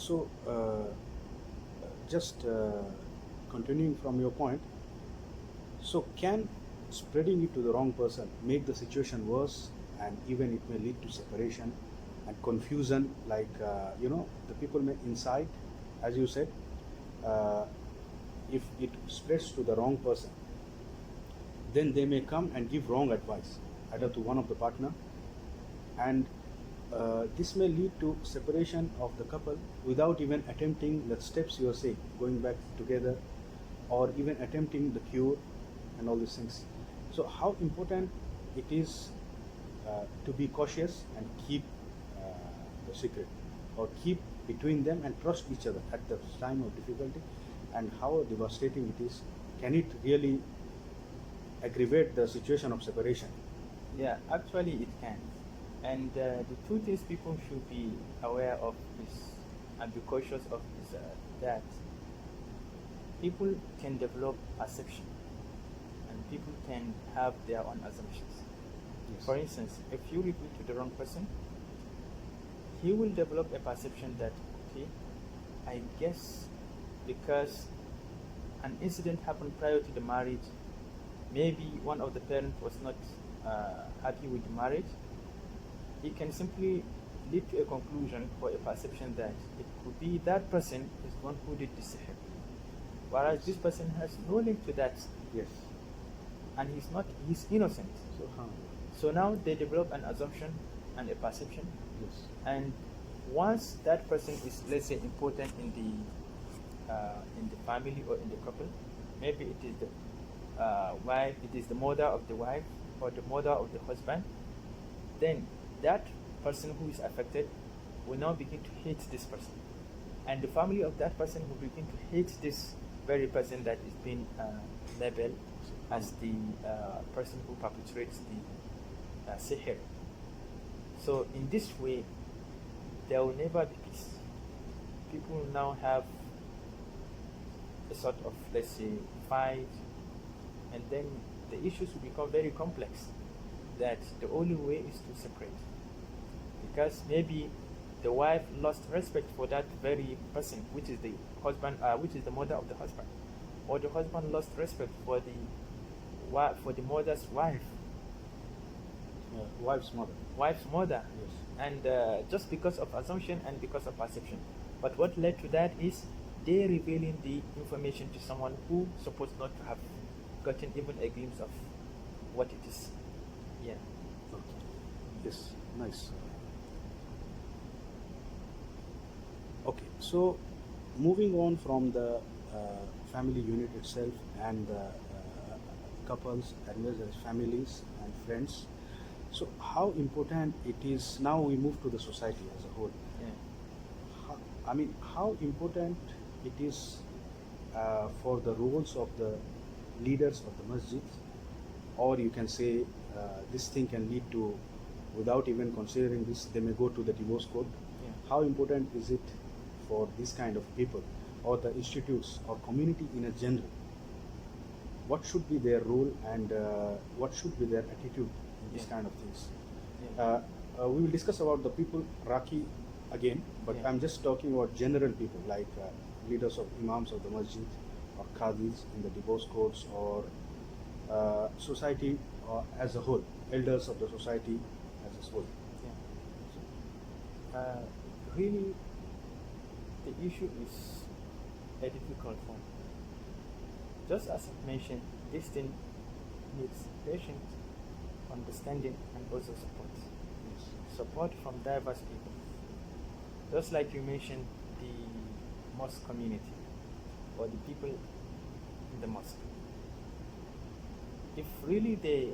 So, just continuing from your point, so can spreading it to the wrong person make the situation worse, and even it may lead to separation and confusion? Like, the people may inside, as you said, uh, if it spreads to the wrong person, then they may come and give wrong advice either to one of the partner, and this may lead to separation of the couple without even attempting the steps you are saying, going back together, or even attempting the cure and all these things. So, how important it is to be cautious and keep uh, the secret, or keep between them and trust each other at the time of difficulty, and how devastating it is. Can it really aggravate the situation of separation? Yeah, actually it can. And the truth is, people should be aware of this and be cautious of this, that people can develop perception and people can have their own assumptions. Yes. For instance, if you reveal to the wrong person, he will develop a perception that, okay, I guess because an incident happened prior to the marriage, maybe one of the parents was not happy with the marriage, it can simply lead to a conclusion or a perception that it could be that person is the one who did the sihr. Whereas this person has no link to that, Yes. and he's innocent. So, So now they develop an assumption and a perception, yes. and once that person is, let's say, important in the family or in the couple, maybe it is the wife, it is the mother of the wife or the mother of the husband, then that person who is affected will now begin to hate this person, and the family of that person will begin to hate this very person that is being labeled as the person who perpetrates the sihr. So in this way, there will never be peace. People will now have a sort of, let's say, fight, and then the issues will become very complex, that the only way is to separate. Because maybe the wife lost respect for that very person, which is the husband, which is the mother of the husband, or the husband lost respect for the mother's wife, Wife's mother. wife's mother, Yes. and just because of assumption and because of perception. But what led to that is they revealing the information to someone who supposed not to have gotten even a glimpse of what it is. Yeah. Okay. Yes. Nice. Okay. So, moving on from the family unit itself and the couples as well as families and friends. So, how important it is now? We move to the society as a whole. Yeah. How important it is for the roles of the leaders of the masjid, or you can say this thing can lead to, without even considering this, they may go to the divorce court. Yeah. How important is it for this kind of people, or the institutes or community in a general? What should be their role, and what should be their attitude in this Yeah. kind of things? Yeah. We will discuss about the people, Raki, again, but Yeah. I'm just talking about general people like leaders of imams of the masjid, or qadis in the divorce courts, or society as a whole, elders of the society as a whole. Yeah. Really, the issue is a difficult one. Just as I mentioned, this thing needs patience, understanding, and also support. Support from diverse people. Just like you mentioned, the mosque community or the people in the mosque. If really they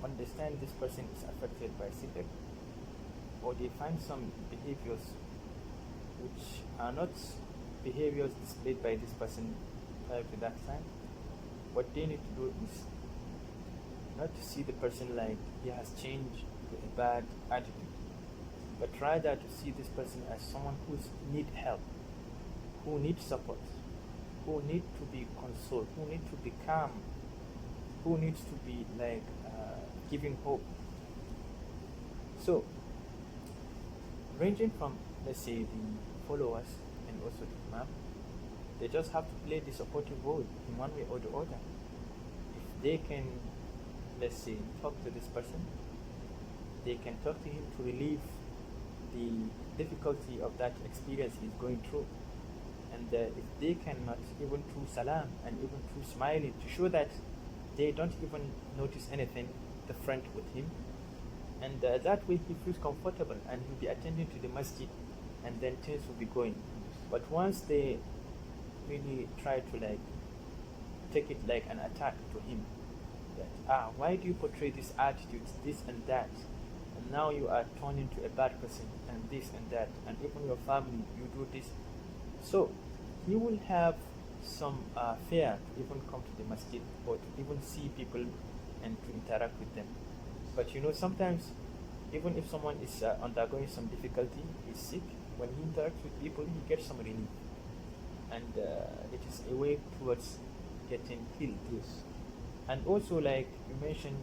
understand this person is affected by sihr, or they find some behaviors which are not behaviors displayed by this person prior to that time, what they need to do is not to see the person like he has changed to a bad attitude, but rather to see this person as someone who needs help, who needs support, who needs to be consoled, who needs to be calm, who needs to be like giving hope. So, ranging from, let's say, the followers and also the imam. They just have to play the supportive role in one way or the other. If they can, let's say, talk to this person, they can talk to him to relieve the difficulty of that experience he's going through. And if they cannot, even through salam and even through smiling, to show that they don't even notice anything different with him, and that way he feels comfortable and he'll be attending to the masjid, and then things will be going. But once they really try to like take it like an attack to him, that why do you portray this attitude, this and that, and now you are turned into a bad person and this and that, and even your family you do this, so he will have some fear to even come to the masjid or to even see people and to interact with them. But you know, sometimes even if someone is undergoing some difficulty, is sick, when he interacts with people he gets some relief, and it is a way towards getting healed. Yes. And also, like you mentioned,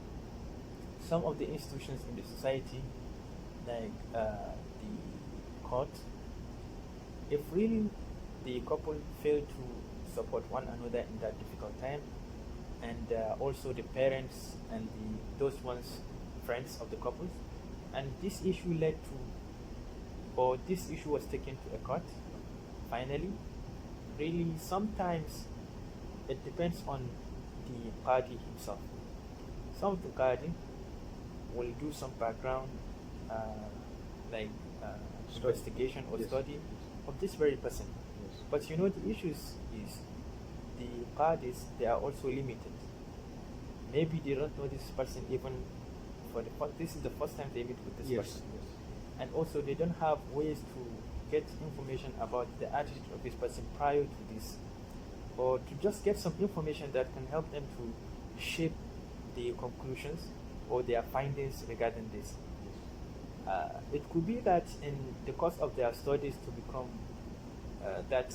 some of the institutions in the society, like the court, if really the couple fail to support one another in that difficult time, and also the parents and those ones friends of the couples, and this issue led to, or this issue was taken to a court finally, really sometimes it depends on the qadi himself. Some of the qadi will do some background like investigation or Yes. study of this very person. Yes. But you know, the issues is the qadis, they are also limited. Maybe they don't know this person even for the first, this is the first time they meet with this Yes. person. Yes. And also they don't have ways to get information about the attitude of this person prior to this, or to just get some information that can help them to shape the conclusions or their findings regarding this. It could be that in the course of their studies to become that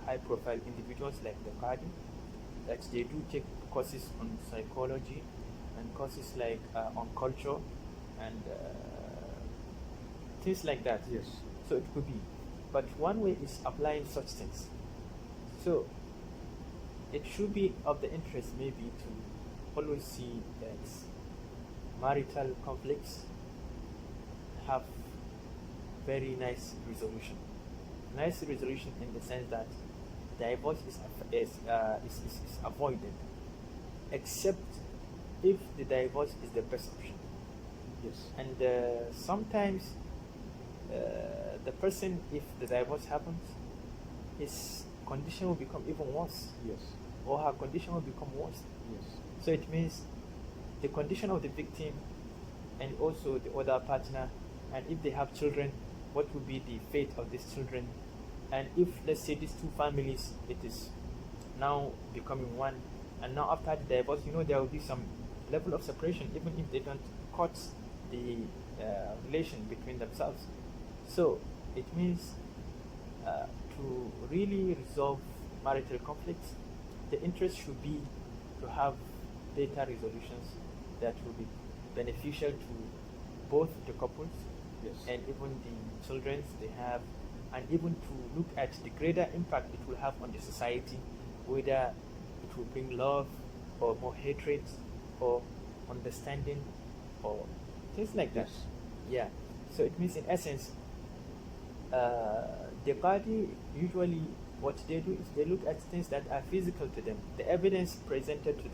high profile individuals like the qadi, that they do take courses on psychology and courses like on culture and things like that. Yes. So it could be. But one way is applying such things. So it should be of the interest maybe to always see that marital conflicts have very nice resolution. Nice resolution in the sense that divorce is avoided, except if the divorce is the best option. Yes. And sometimes the person, if the divorce happens, his condition will become even worse, Yes. or her condition will become worse. Yes. So it means the condition of the victim and also the other partner, and if they have children, what will be the fate of these children, and if, let's say, these two families, it is now becoming one, and now after the divorce, you know, there will be some level of separation even if they don't cut the relation between themselves. So it means to really resolve marital conflicts, the interest should be to have better resolutions that will be beneficial to both the couples, Yes. and even the children they have, and even to look at the greater impact it will have on the society, whether it will bring love or more hatred or understanding or things like that. Yes. Yeah. So it means, in essence, the qadi usually what they do is they look at things that are physical to them, the evidence presented to them.